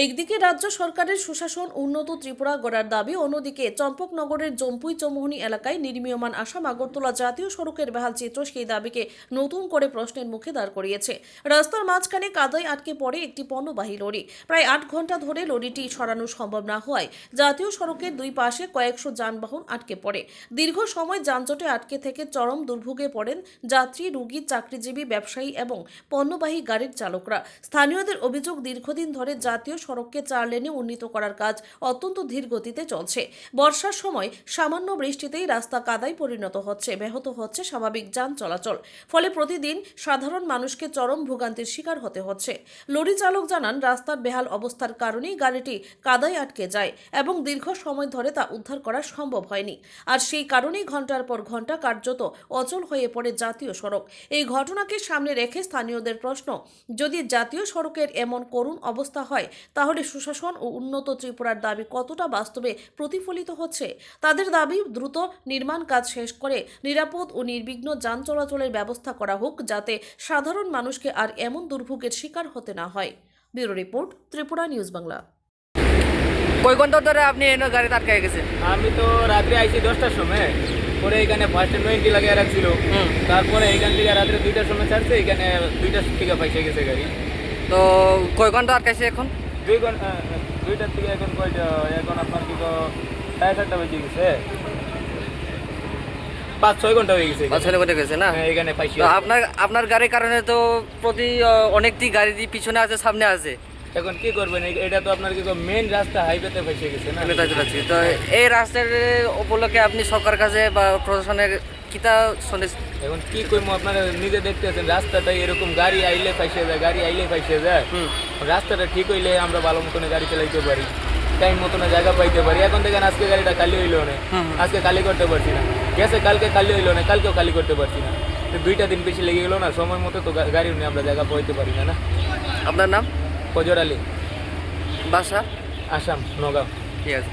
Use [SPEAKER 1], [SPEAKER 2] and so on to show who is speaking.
[SPEAKER 1] একদিকে রাজ্য সরকারের সুশাসন উন্নত ত্রিপুরা গড়ার দাবি, অন্যদিকে চম্পকনগরের জম্পুই চৌমুহনী এলাকায় নির্মীয়মান আসাম আগরতলা জাতীয় সড়কের বেহাল চিত্র সেই দাবিকে নতুন করে প্রশ্নের মুখে দাঁড় করিয়েছে। রাস্তার মাঝখানে কাদায় আটকে পড়ে একটি পণ্যবাহী লরি। প্রায় ৮ ঘন্টা ধরে লরিটি সরানো সম্ভব না হওয়ায় জাতীয় সড়কের দুই পাশে কয়েকশো যানবাহন আটকে পড়ে। দীর্ঘ সময় যানজটে আটকে থেকে চরম দুর্ভোগে পড়েন যাত্রী, রোগী, চাকরিজীবী, ব্যবসায়ী এবং পণ্যবাহী গাড়ির চালকরা। স্থানীয়দের অভিযোগ, দীর্ঘদিন ধরে জাতীয় সড়ককে ৪ লেনে উন্নীত করার কাজ অত্যন্ত ধীর গতিতে চলছে। বর্ষার সময় সামান্য বৃষ্টিতেই রাস্তা কাদায় পরিণত হচ্ছে, ব্যাহত হচ্ছে স্বাভাবিক যান চলাচল। ফলে প্রতিদিন সাধারণ মানুষকে চরম ভোগান্তির শিকার হতে হচ্ছে। লরি চালক জানান, রাস্তার বেহাল অবস্থার কারণেই গাড়িটি কাদায় আটকে যায় এবং দীর্ঘ সময় ধরে তা উদ্ধার করা সম্ভব হয়নি। আর সেই কারণেই ঘন্টার পর ঘন্টা কার্যত অচল হয়ে পড়ে জাতীয় সড়ক। এই ঘটনাকে সামনে রেখে স্থানীয়দের প্রশ্ন, যদি জাতীয় সড়কের এমন করুণ অবস্থা হয় তাহলে সুশাসন ও উন্নত ত্রিপুরার দাবি কতটা বাস্তবে প্রতিফলিত হচ্ছে। তাদের দাবি, দ্রুত নির্মাণ কাজ শেষ করে নিরাপদ ও নির্বিঘ্ন যান চলাচলের ব্যবস্থা করা হোক, যাতে সাধারণ মানুষকে আর এমন দুর্ভোগের শিকার হতে না হয়। Bureau report, Tripura news Bangla.
[SPEAKER 2] কয় ঘন্টা ধরে আপনি এনে গাড়ি আটকে গেছে?
[SPEAKER 3] আমি তো রাত্রে আইছি 10টার সময়, পরে এখানে ফার্স্টে 90 লাগিয়ে রাখছিল। তারপরে এখান থেকে রাত্রে 2টার সময় ছাড়ছে, এখানে 2টার থেকে পয়সা গেছে গাড়ি।
[SPEAKER 2] তো কয় ঘন্টা আটকাইছে এখন?
[SPEAKER 3] 2 ঘন্টা, 2টার থেকে এখন কয়টা? এখন আপনার কি 7:30 বেজে গেছে, 5-6 ঘন্টা হয়ে গেছে।
[SPEAKER 2] 6 ঘন্টা গেছে না?
[SPEAKER 3] হ্যাঁ, এখানে পাইছি।
[SPEAKER 2] তো আপনার গাড়ির কারণে তো প্রতি অনেকটি গাড়ি পিছনে আছে, সামনে আছে।
[SPEAKER 3] এখন কি করবেন? এটা তো আপনার কি মেন রাস্তা, হাইওয়েতে ফেসে গেছে না।
[SPEAKER 2] তো এই রাস্তার উপলক্ষে আপনি সরকার কাছে বা প্রশাসনের কিতা শুনে?
[SPEAKER 3] এখন কি করবো, আপনারা নিজে দেখতেছেন রাস্তাটাই এরকম, গাড়ি আইলে ফাইসে যায়, গাড়ি আইলে ফাইসে যায়। রাস্তাটা ঠিক হইলে আমরা ভালো মতন গাড়ি চালাইতে পারি, টাইম মতন জায়গা পাইতে পারি। এখন দেখেন আজকে গাড়িটা খালি হইলো না, আজকে খালি করতে পারছি না। গেছে কালকে খালি হইলো না, কালকেও খালি করতে পারছি না। তো 2টা দিন বেশি লেগে গেলো না, সময় মতো তো গাড়ি নিয়ে আমরা জায়গা পাইতে পারি না।
[SPEAKER 2] আপনার নাম?
[SPEAKER 3] ফজর আলী,
[SPEAKER 2] বাসা?
[SPEAKER 3] আসাম, নগাঁও।
[SPEAKER 2] ঠিক আছে।